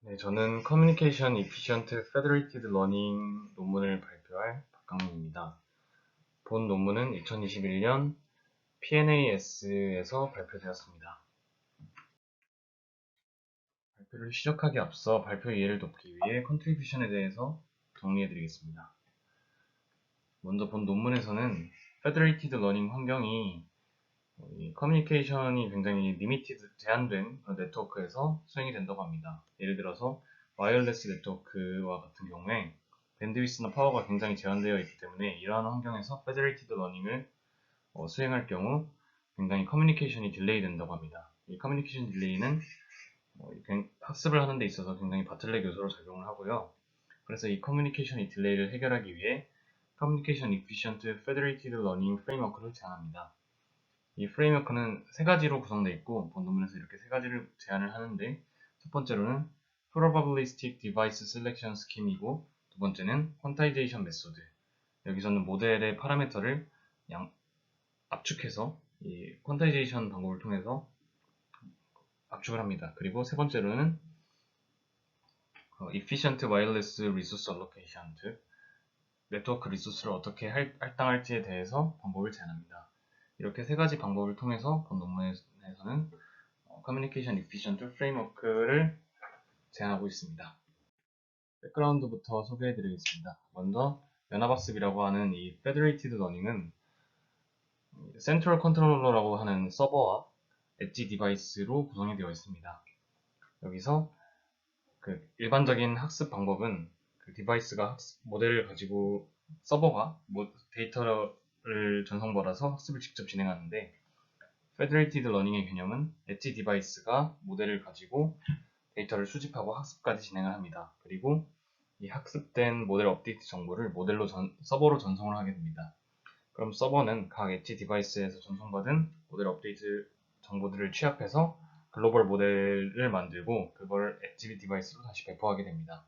네, 저는 Communication Efficient Federated Learning 논문을 발표할 박강민입니다. 본 논문은 2021년 PNAS에서 발표되었습니다. 발표를 시작하기 앞서 발표 이해를 돕기 위해 컨트리뷰션에 대해서 정리해드리겠습니다. 먼저 본 논문에서는 Federated Learning 환경이 커뮤니케이션이 굉장히 리미티드, 제한된 네트워크에서 수행이 된다고 합니다. 예를 들어서 와이어리스 네트워크와 같은 경우에 밴드위스나 파워가 굉장히 제한되어 있기 때문에 이러한 환경에서 페더레이티드 러닝을 수행할 경우 굉장히 커뮤니케이션이 딜레이 된다고 합니다. 이 커뮤니케이션 딜레이는 학습을 하는 데 있어서 굉장히 바틀렉 요소로 작용을 하고요. 그래서 이 커뮤니케이션이 딜레이를 해결하기 위해 커뮤니케이션 이피션트 페더레이티드 러닝 프레임워크를 제안합니다. 이 프레임워크는 세 가지로 구성되어 있고 본 논문에서 이렇게 세 가지를 제안을 하는데, 첫 번째로는 Probabilistic Device Selection Scheme이고, 두 번째는 Quantization Method. 여기서는 모델의 파라미터를 압축해서 이 퀀타이제이션 방법을 통해서 압축을 합니다. 그리고 세 번째로는 Efficient Wireless Resource Allocation, 즉 네트워크 리소스를 어떻게 할당할지에 대해서 방법을 제안합니다. 이렇게 세 가지 방법을 통해서 본 논문에서는 커뮤니케이션 이피션트 프레임워크를 제안하고 있습니다. 백그라운드부터 소개해드리겠습니다. 먼저 연합학습이라고 하는 이 페더레이티드 러닝은 센트럴 컨트롤러라고 하는 서버와 엣지 디바이스로 구성이 되어 있습니다. 여기서 그 일반적인 학습 방법은 그 디바이스가 모델을 가지고 서버가 데이터를 전송받아서 학습을 직접 진행하는데, 페더레이티드 러닝의 개념은 엣지 디바이스가 모델을 가지고 데이터를 수집하고 학습까지 진행을 합니다. 그리고 이 학습된 모델 업데이트 정보를 서버로 전송을 하게 됩니다. 그럼 서버는 각 엣지 디바이스에서 전송받은 모델 업데이트 정보들을 취합해서 글로벌 모델을 만들고 그걸 엣지 디바이스로 다시 배포하게 됩니다.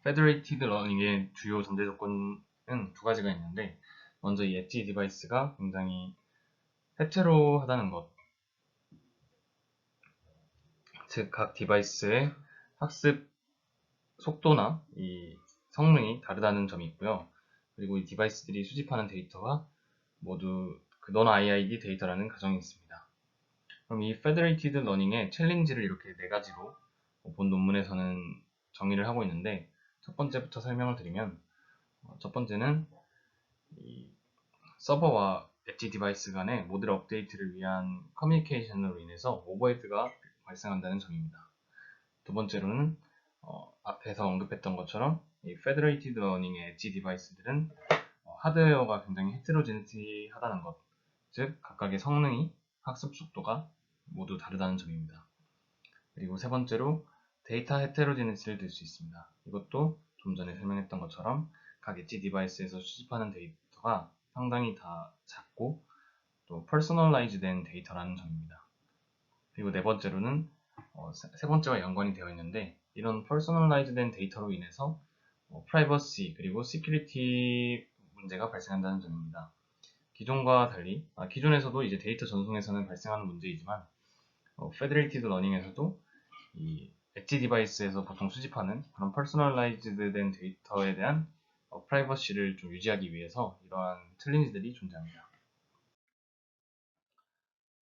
페더레이티드 러닝의 주요 전제 조건은 두 가지가 있는데, 먼저 이 엣지 디바이스가 굉장히 헤테로하다는 것, 즉 각 디바이스의 학습 속도나 이 성능이 다르다는 점이 있고요. 그리고 이 디바이스들이 수집하는 데이터가 모두 그 non-IID 데이터라는 가정이 있습니다. 그럼 이 Federated Learning의 챌린지를 이렇게 네 가지로 본 논문에서는 정의를 하고 있는데, 첫 번째부터 설명을 드리면, 첫 번째는 이 서버와 엣지 디바이스 간의 모델 업데이트를 위한 커뮤니케이션으로 인해서 오버헤드가 발생한다는 점입니다. 두 번째로는 앞에서 언급했던 것처럼 이 Federated Learning의 엣지 디바이스들은 하드웨어가 굉장히 헤테로지니티하다는 것, 즉 각각의 성능이, 학습 속도가 모두 다르다는 점입니다. 그리고 세 번째로 데이터 헤테로지니티를 들 수 있습니다. 이것도 좀 전에 설명했던 것처럼 각 엣지 디바이스에서 수집하는 데이터가 상당히 다 작고 또 퍼스널라이즈 된 데이터라는 점입니다. 그리고 네 번째로는 세 번째와 연관이 되어 있는데, 이런 퍼스널라이즈 된 데이터로 인해서 프라이버시 그리고 시큐리티 문제가 발생한다는 점입니다. 기존과 달리, 기존에서도 이제 데이터 전송에서는 발생하는 문제이지만 페더레이티드 러닝에서도 이 엣지 디바이스에서 보통 수집하는 그런 퍼스널라이즈드 된 데이터에 대한 프라이버시를 좀 유지하기 위해서 이러한 챌린지들이 존재합니다.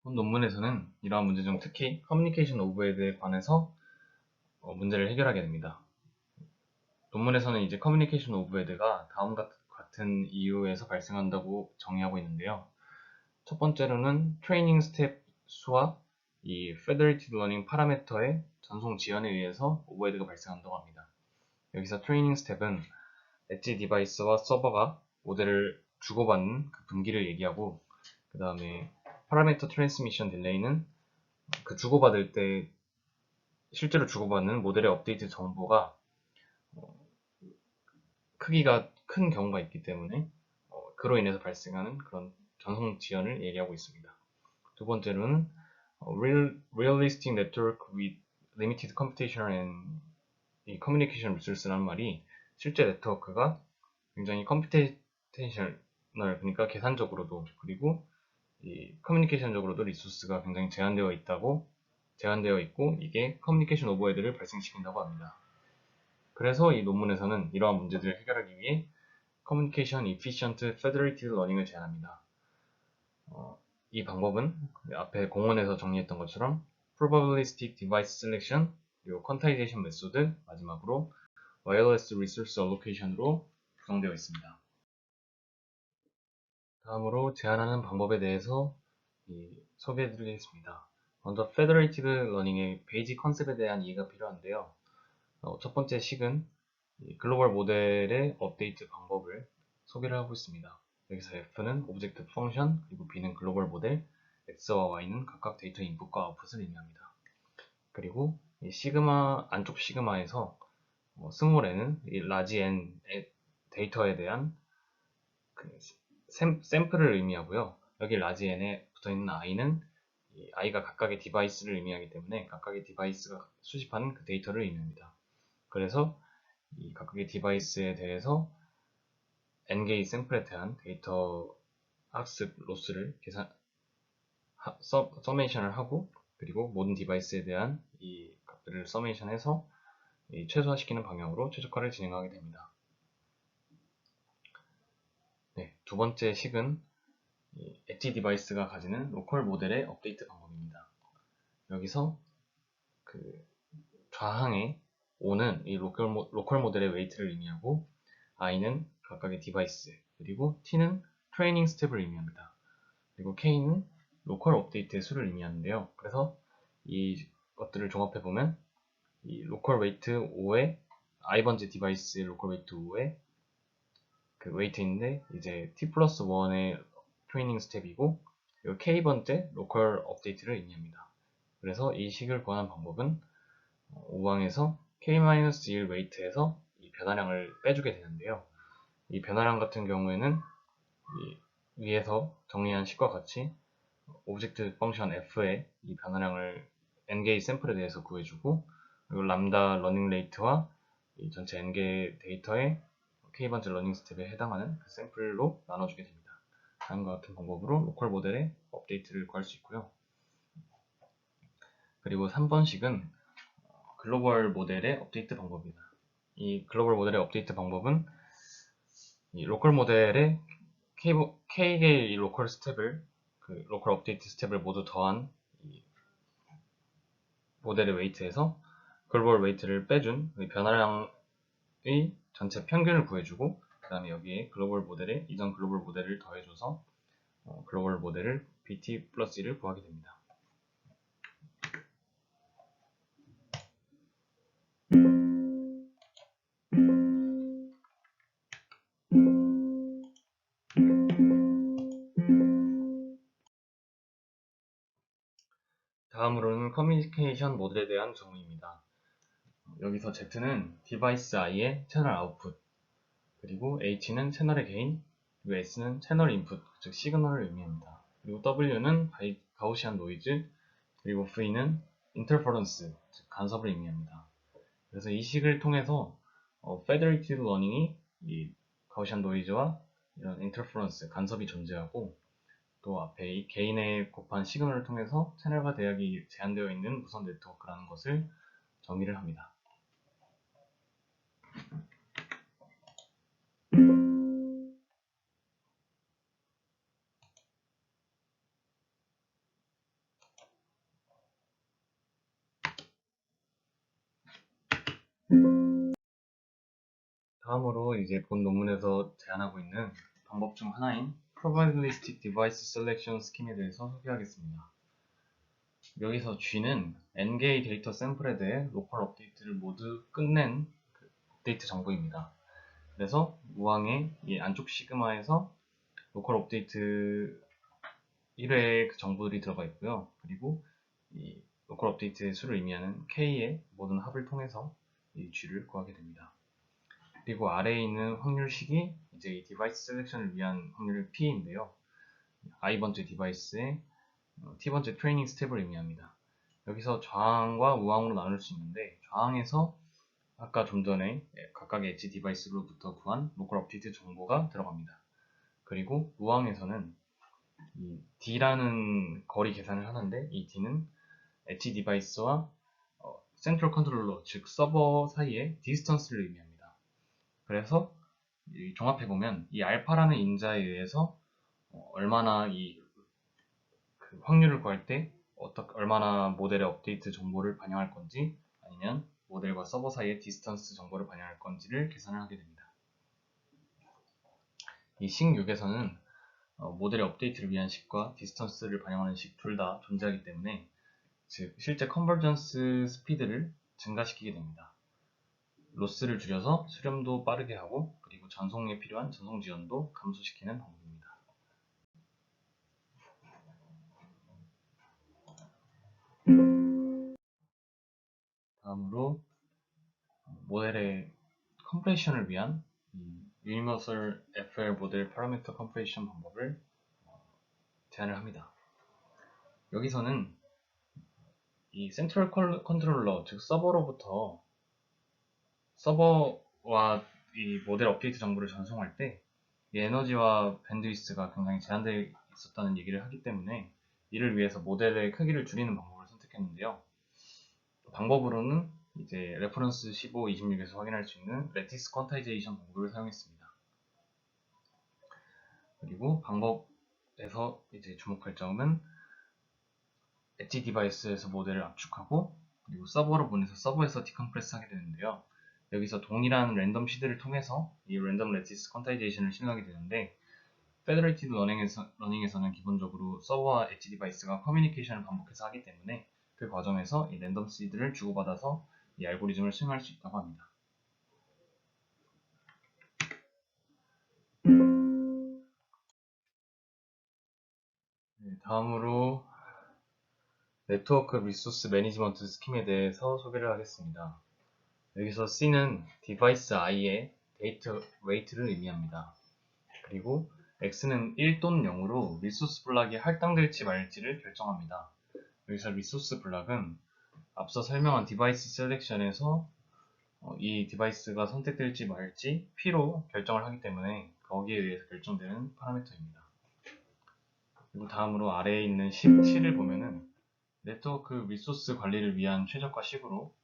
본 논문에서는 이러한 문제 중 특히 커뮤니케이션 오버헤드에 관해서 문제를 해결하게 됩니다. 논문에서는 이제 커뮤니케이션 오버헤드가 다음과 같은 이유에서 발생한다고 정의하고 있는데요. 첫 번째로는 트레이닝 스텝 수와 이 페더레이티드 러닝 파라미터의 전송 지연에 의해서 오버헤드가 발생한다고 합니다. 여기서 트레이닝 스텝은 엣지 디바이스와 서버가 모델을 주고받는 그 분기를 얘기하고, 그 다음에 파라미터 트랜스미션 딜레이는 그 주고받을 때 실제로 주고받는 모델의 업데이트 정보가 크기가 큰 경우가 있기 때문에 그로 인해서 발생하는 그런 전송 지연을 얘기하고 있습니다. 두 번째로는 Realistic Network with Limited Computational and Communication Resource라는 말이, 실제 네트워크가 굉장히 컴퓨테이셔널, 그러니까 계산적으로도 그리고 이 커뮤니케이션적으로도 리소스가 굉장히 제한되어 있다고 제한되어 있고 이게 커뮤니케이션 오버헤드를 발생시킨다고 합니다. 그래서 이 논문에서는 이러한 문제들을 해결하기 위해 커뮤니케이션 이피션트 페더레이티드 러닝을 제안합니다. 이 방법은 앞에 공원에서 정리했던 것처럼 probabilistic device selection, 그리고 quantization 메소드, 마지막으로 wireless resource allocation으로 구성되어 있습니다. 다음으로 제안하는 방법에 대해서 소개해드리겠습니다. 먼저 Federated Learning의 베이직 컨셉에 대한 이해가 필요한데요. 첫 번째 식은 글로벌 모델의 업데이트 방법을 소개를 하고 있습니다. 여기서 F는 오브젝트 펑션, 그리고 B는 글로벌 모델, X와 Y는 각각 데이터 인풋과 아웃풋을 의미합니다. 그리고 이 시그마, 안쪽 시그마에서 스몰 n은 이 라지 n 데이터에 대한 그 샘플을 의미하고요. 여기 라지 n에 붙어있는 i는 i가 각각의 디바이스를 의미하기 때문에 각각의 디바이스가 수집하는 그 데이터를 의미합니다. 그래서 이 각각의 디바이스에 대해서 n개의 샘플에 대한 데이터 학습 로스를 서메이션을 하고, 그리고 모든 디바이스에 대한 이 값들을 서메이션해서 최소화시키는 방향으로 최적화를 진행하게 됩니다. 네, 두 번째 식은 엣지 디바이스가 가지는 로컬 모델의 업데이트 방법입니다. 여기서 그 좌항의 O는 이 로컬 모델의 웨이트를 의미하고, I는 각각의 디바이스, 그리고 T는 트레이닝 스텝을 의미합니다. 그리고 K는 로컬 업데이트의 수를 의미하는데요. 그래서 이 것들을 종합해보면 이 로컬 웨이트 5에 i번째 디바이스의 로컬 웨이트 5에 그 웨이트인데 이제 t 플러스 1의 트레이닝 스텝이고, 그리고 k번째 로컬 업데이트를 의미합니다. 그래서 이 식을 구하는 방법은 5항에서 k-1 웨이트에서 이 변화량을 빼주게 되는데요. 이 변화량 같은 경우에는 이 위에서 정리한 식과 같이 오브젝트 펑션 f에 이 변화량을 n개의 샘플에 대해서 구해주고, 그리고 람다 러닝 레이트와 이 전체 n개의 데이터의 k번째 러닝 스텝에 해당하는 그 샘플로 나눠주게 됩니다. 다음과 같은 방법으로 로컬 모델의 업데이트를 구할 수 있고요. 그리고 3번식은 글로벌 모델의 업데이트 방법입니다. 이 글로벌 모델의 업데이트 방법은 이 로컬 모델의 K개의 이 로컬 스텝을, 그 로컬 업데이트 스텝을 모두 더한 이 모델의 웨이트에서 글로벌 웨이트를 빼준 변화량의 전체 평균을 구해주고, 그 다음에 여기에 글로벌 모델에 이전 글로벌 모델을 더해줘서 글로벌 모델을 BT 플러스 1을 구하게 됩니다. 다음으로는 커뮤니케이션 모델에 대한 정의입니다. 여기서 Z는 디바이스 I의 채널 아웃풋, 그리고 H는 채널의 게인, 그리고 S는 채널 인풋, 즉 시그널을 의미합니다. 그리고 W는 가우시안 노이즈, 그리고 V는 인터퍼런스, 즉 간섭을 의미합니다. 그래서 이 식을 통해서 Federated Learning이 이 가우시안 노이즈와 이런 인터퍼런스, 간섭이 존재하고, 또 앞에 이 개인의 곱한 시그널을 통해서 채널과 대역이 제한되어 있는 무선 네트워크라는 것을 정의를 합니다. 다음으로 이제 본 논문에서 제안하고 있는 방법 중 하나인 Probabilistic Device Selection Scheme에 대해서 소개하겠습니다. 여기서 G는 n개의 데이터 샘플에 대해 로컬 업데이트를 모두 끝낸 그 업데이트 정보입니다. 그래서 우항의 이 안쪽 시그마에서 로컬 업데이트 1회의 그 정보들이 들어가 있고요. 그리고 이 로컬 업데이트의 수를 의미하는 K의 모든 합을 통해서 이 G를 구하게 됩니다. 그리고 아래에 있는 확률식이 이제 이 디바이스 셀렉션을 위한 확률 P인데요. i번째 디바이스의 T번째 트레이닝 스텝을 의미합니다. 여기서 좌항과 우항으로 나눌 수 있는데, 좌항에서 아까 좀 전에 각각의 엣지 디바이스로부터 구한 로컬 업데이트 정보가 들어갑니다. 그리고 우항에서는 이 D라는 거리 계산을 하는데, 이 D는 엣지 디바이스와 센트럴 컨트롤러, 즉 서버 사이의 디스턴스를 의미합니다. 그래서 종합해보면 이 알파라는 인자에 의해서 얼마나 그 확률을 구할 때 얼마나 모델의 업데이트 정보를 반영할 건지, 아니면 모델과 서버 사이의 디스턴스 정보를 반영할 건지를 계산을 하게 됩니다. 이 식 6에서는 모델의 업데이트를 위한 식과 디스턴스를 반영하는 식 둘 다 존재하기 때문에, 즉 실제 컨버전스 스피드를 증가시키게 됩니다. 로스를 줄여서 수렴도 빠르게 하고, 그리고 전송에 필요한 전송 지연도 감소시키는 방법입니다. 다음으로 모델의 컴프레션을 위한 Universal FL 모델 파라미터 컴프레션 방법을 제안을 합니다. 여기서는 이 센트럴 컨트롤러, 즉 서버로부터 서버와 이 모델 업데이트 정보를 전송할 때 이 에너지와 밴드위스가 굉장히 제한되어 있었다는 얘기를 하기 때문에, 이를 위해서 모델의 크기를 줄이는 방법을 선택했는데요. 방법으로는 이제 레퍼런스 15, 26에서 확인할 수 있는 레티스 퀀타이제이션 방법을 사용했습니다. 그리고 방법에서 이제 주목할 점은 엣지 디바이스에서 모델을 압축하고, 그리고 서버로 보내서 서버에서 디컴프레스 하게 되는데요. 여기서 동일한 랜덤 시드를 통해서 이 랜덤 레티스 퀀타이제이션을 실행하게 되는데, 페더레이티드 러닝에서는 기본적으로 서버와 엣지 디바이스가 커뮤니케이션을 반복해서 하기 때문에 그 과정에서 이 랜덤 시드를 주고받아서 이 알고리즘을 수행할 수 있다고 합니다. 다음으로 네트워크 리소스 매니지먼트 스킴에 대해서 소개를 하겠습니다. 여기서 C는 디바이스 i의 데이터 웨이트를 의미합니다. 그리고 X는 1 또는 0으로 리소스 블락이 할당될지 말지를 결정합니다. 여기서 리소스 블락은 앞서 설명한 디바이스 셀렉션에서 이 디바이스가 선택될지 말지 P로 결정을 하기 때문에 거기에 의해서 결정되는 파라미터입니다. 그리고 다음으로 아래에 있는 17을 보면은 네트워크 리소스 관리를 위한 최적화식으로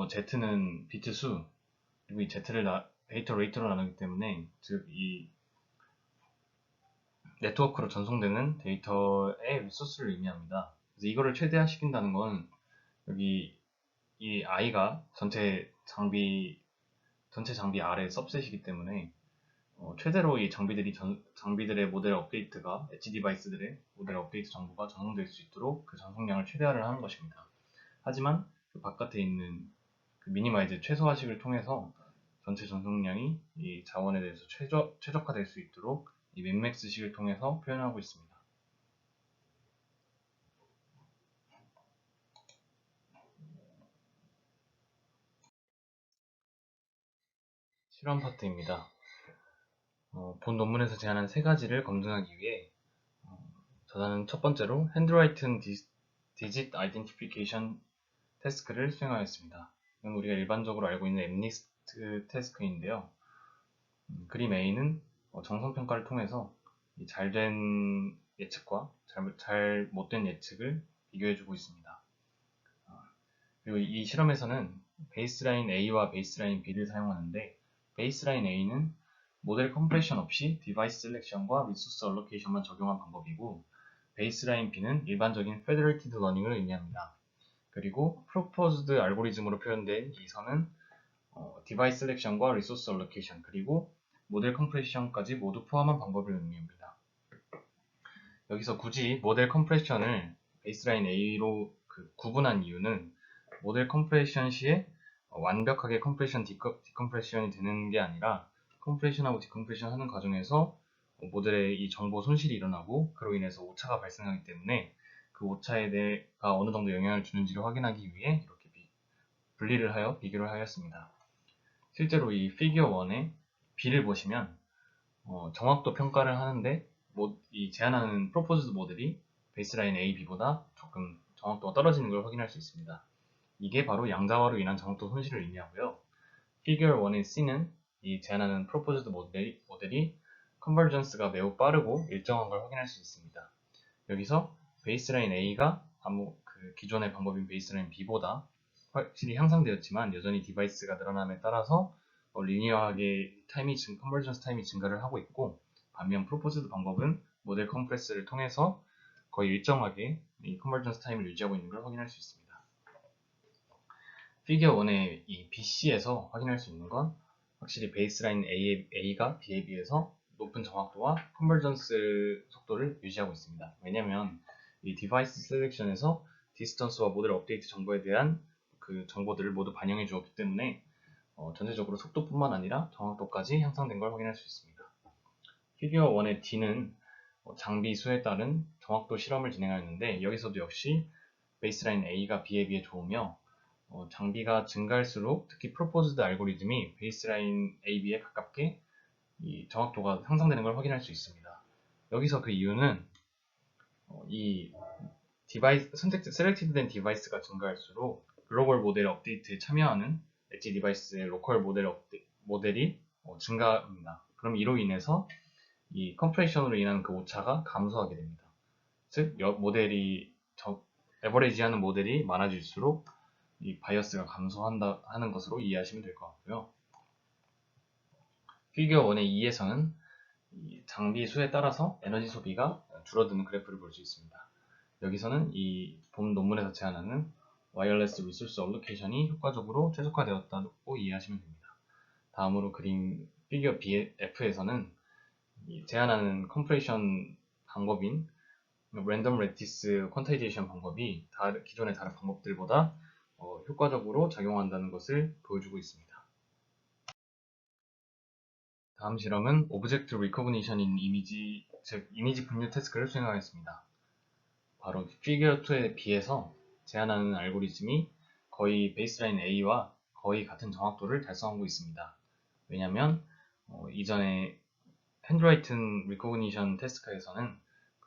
Z는 비트 수, 그리고 이 Z를 데이터 레이트로 나누기 때문에, 즉 이 네트워크로 전송되는 데이터의 리소스를 의미합니다. 그래서 이거를 최대화시킨다는 건 여기 이 i가 전체 장비 아래 सब셋이기 때문에 최대로 이 장비들의 모델 업데이트가 엣지 디바이스들의 모델 업데이트 정보가 전송될 수 있도록 그 전송량을 최대화를 하는 것입니다. 하지만 그 바깥에 있는 그 미니마이즈 최소화식을 통해서 전체 전송량이 이 자원에 대해서 최적화될 수 있도록 이 민맥스식을 통해서 표현하고 있습니다. 실험 파트입니다. 본 논문에서 제안한 세 가지를 검증하기 위해 저자는 첫 번째로 핸드라이튼 디짓 아이덴티피케이션 태스크를 수행하였습니다. 이건 우리가 일반적으로 알고 있는 엠니스트 태스크인데요. 그림 A는 정성평가를 통해서 잘된 예측과 잘 못된 예측을 비교해주고 있습니다. 그리고 이 실험에서는 베이스라인 A와 베이스라인 B를 사용하는데, 베이스라인 A는 모델 컴프레션 없이 디바이스 셀렉션과 리소스 얼로케이션만 적용한 방법이고, 베이스라인 B는 일반적인 페더레이티드 러닝을 의미합니다. 그리고 프로포즈드 알고리즘으로 표현된 이 선은 디바이스 셀렉션과 리소스 얼로케이션, 그리고 모델 컴프레션까지 모두 포함한 방법을 의미합니다. 여기서 굳이 모델 컴프레션을 베이스라인 A로 구분한 이유는 모델 컴프레션 시에 완벽하게 컴프레션, 디컴프레션이 되는 게 아니라, 컴프레션하고 디컴프레션 하는 과정에서 모델의 이 정보 손실이 일어나고, 그로 인해서 오차가 발생하기 때문에 그 오차에 대해가 어느 정도 영향을 주는지를 확인하기 위해 이렇게 분리를 하여 비교를 하였습니다. 실제로 이 피겨 1의 B를 보시면 정확도 평가를 하는데 이 제안하는 프로포즈드 모델이 베이스라인 A, B보다 조금 정확도가 떨어지는 걸 확인할 수 있습니다. 이게 바로 양자화로 인한 정확도 손실을 의미하고요. 피겨 1의 C는 이 제안하는 프로포즈드 모델이 컨버전스가 매우 빠르고 일정한 걸 확인할 수 있습니다. 여기서 베이스라인 A가 그 기존의 방법인 베이스라인 B보다 확실히 향상되었지만 여전히 디바이스가 늘어남에 따라서 리니어하게 컨버전스 타임이 증가를 하고 있고, 반면 프로포즈드 방법은 모델 컴프레스를 통해서 거의 일정하게 이 컨버전스 타임을 유지하고 있는 걸 확인할 수 있습니다. 피겨 1의 이 BC에서 확인할 수 있는 건 확실히 베이스라인 A가 B에 비해서 높은 정확도와 컨버전스 속도를 유지하고 있습니다. 왜냐면 이 디바이스 셀렉션에서 디스턴스와 모델 업데이트 정보에 대한 그 정보들을 모두 반영해 주었기 때문에 전체적으로 속도뿐만 아니라 정확도까지 향상된 걸 확인할 수 있습니다. 피겨 1의 D는 장비 수에 따른 정확도 실험을 진행하였는데, 여기서도 역시 베이스라인 A가 B에 비해 좋으며 장비가 증가할수록 특히 프로포즈드 알고리즘이 베이스라인 AB에 가깝게 이 정확도가 향상되는 걸 확인할 수 있습니다. 여기서 그 이유는 이 디바이스 셀렉티드된 디바이스가 증가할수록 글로벌 모델 업데이트에 참여하는 엣지 디바이스의 로컬 모델이 증가합니다. 그럼 이로 인해서 이 컴프레션으로 인한 그 오차가 감소하게 됩니다. 즉 모델이 에버리지하는 모델이 많아질수록 이 바이어스가 감소한다 하는 것으로 이해하시면 될 것 같고요. 피겨 1의 2에서는 장비 수에 따라서 에너지 소비가 줄어드는 그래프를 볼 수 있습니다. 여기서는 이 본 논문에서 제안하는 와이어리스 리소스 얼로케이션이 효과적으로 최적화되었다고 이해하시면 됩니다. 다음으로 그린 피겨 F에서는 제안하는 컴프레션 방법인 랜덤 레티스 퀀타이제이션 방법이 기존의 다른 방법들보다 효과적으로 작용한다는 것을 보여주고 있습니다. 다음 실험은 오브젝트 리코그니션인 이미지, 즉 이미지 분류 태스크를 수행하겠습니다. 바로 피겨 2에 비해서 제안하는 알고리즘이 거의 베이스라인 A와 거의 같은 정확도를 달성하고 있습니다. 왜냐하면 이전에 핸드라이튼 리코그니션 태스크에서는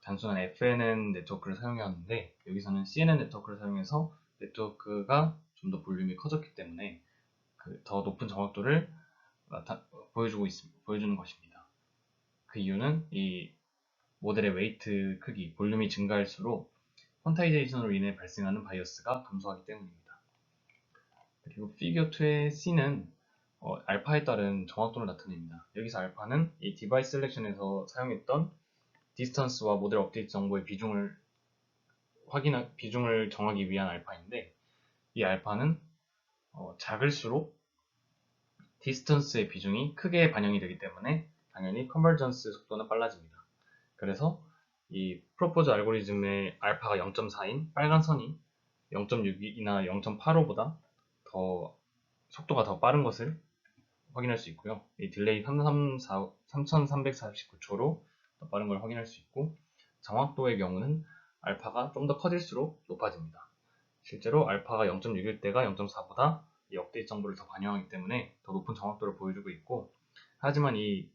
단순한 FNN 네트워크를 사용해왔는데, 여기서는 CNN 네트워크를 사용해서 네트워크가 좀 더 볼륨이 커졌기 때문에 더 높은 정확도를 보여주는 것입니다. 그 이유는 이 모델의 웨이트 크기, 볼륨이 증가할수록 퀀타이제이션으로 인해 발생하는 바이어스가 감소하기 때문입니다. 그리고 피겨 2의 C는 알파에 따른 정확도를 나타냅니다. 여기서 알파는 이 디바이스 셀렉션에서 사용했던 디스턴스와 모델 업데이트 정보의 비중을 정하기 위한 알파인데, 이 알파는 작을수록 디스턴스의 비중이 크게 반영이 되기 때문에 당연히 컨버전스 속도는 빨라집니다. 그래서 이 프로포즈 알고리즘의 알파가 0.4인 빨간 선이 0.6이나 0.85보다 더 속도가 더 빠른 것을 확인할 수 있고요. 이 딜레이 3349초로 더 빠른 걸 확인할 수 있고, 정확도의 경우는 알파가 좀 더 커질수록 높아집니다. 실제로 알파가 0.6일 때가 0.4보다 이 업데이트 정보를 더 반영하기 때문에 더 높은 정확도를 보여주고 있고, 하지만 이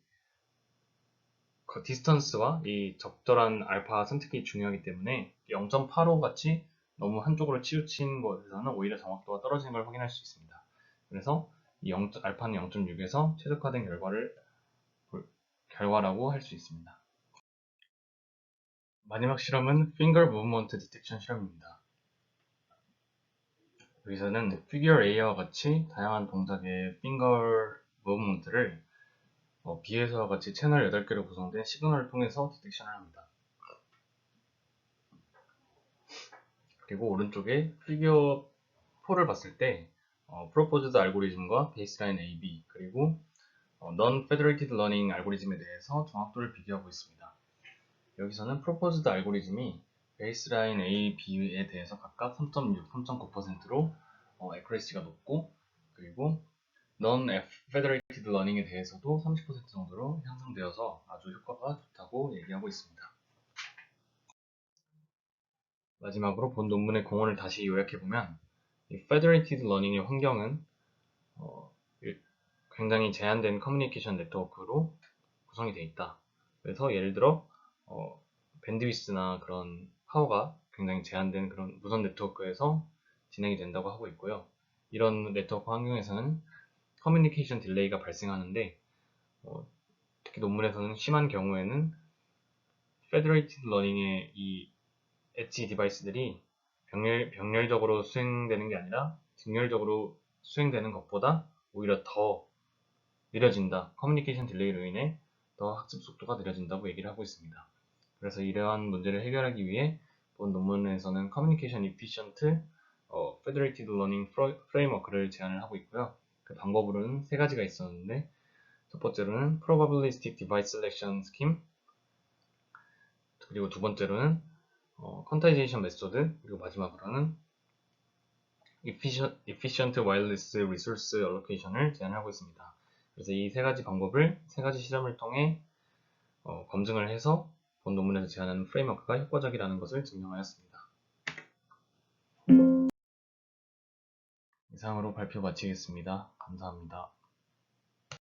디스턴스와 이 적절한 알파 선택이 중요하기 때문에 0.85 같이 너무 한쪽으로 치우친 것에서는 오히려 정확도가 떨어지는 걸 확인할 수 있습니다. 그래서 이 알파는 0.6에서 최적화된 결과라고 할 수 있습니다. 마지막 실험은 Finger Movement Detection 실험입니다. 여기서는 피겨 A와 같이 다양한 동작의 Finger Movement를 B에서와 같이 채널 8개로 구성된 시그널을 통해서 디텍션을 합니다. 그리고 오른쪽에 피겨 4를 봤을 때 프로포즈드 알고리즘과 베이스라인 AB 그리고 Non-Federated Learning 알고리즘에 대해서 정확도를 비교하고 있습니다. 여기서는 프로포즈드 알고리즘이 베이스라인 A, B에 대해서 각각 3.6, 3.9%로 accuracy가 높고, 그리고 Non-Federated Learning에 대해서도 30% 정도로 향상되어서 아주 효과가 좋다고 얘기하고 있습니다. 마지막으로 본 논문의 공원을 다시 요약해보면, 이 Federated Learning의 환경은 굉장히 제한된 커뮤니케이션 네트워크로 구성이 되어 있다. 그래서 예를 들어 밴드위스나 그런 파워가 굉장히 제한된 그런 무선 네트워크에서 진행이 된다고 하고 있고요. 이런 네트워크 환경에서는 커뮤니케이션 딜레이가 발생하는데, 특히 논문에서는 심한 경우에는 Federated Learning의 이 엣지 디바이스들이 병렬적으로 수행되는 게 아니라 직렬적으로 수행되는 것보다 오히려 더 느려진다. 커뮤니케이션 딜레이로 인해 더 학습 속도가 느려진다고 얘기를 하고 있습니다. 그래서 이러한 문제를 해결하기 위해 본 논문에서는 커뮤니케이션 이피션트 페더레이티드 러닝 프레임워크를 제안을 하고 있고요. 그 방법으로는 세 가지가 있었는데 첫 번째로는 probabilistic device selection scheme, 그리고 두 번째로는 quantization method, 그리고 마지막으로는 efficient wireless resource allocation을 제안하고 있습니다. 그래서 이 세 가지 방법을 세 가지 실험을 통해 검증을 해서 본 논문에서 제안하는 프레임워크가 효과적이라는 것을 증명하였습니다. 이상으로 발표 마치겠습니다. 감사합니다.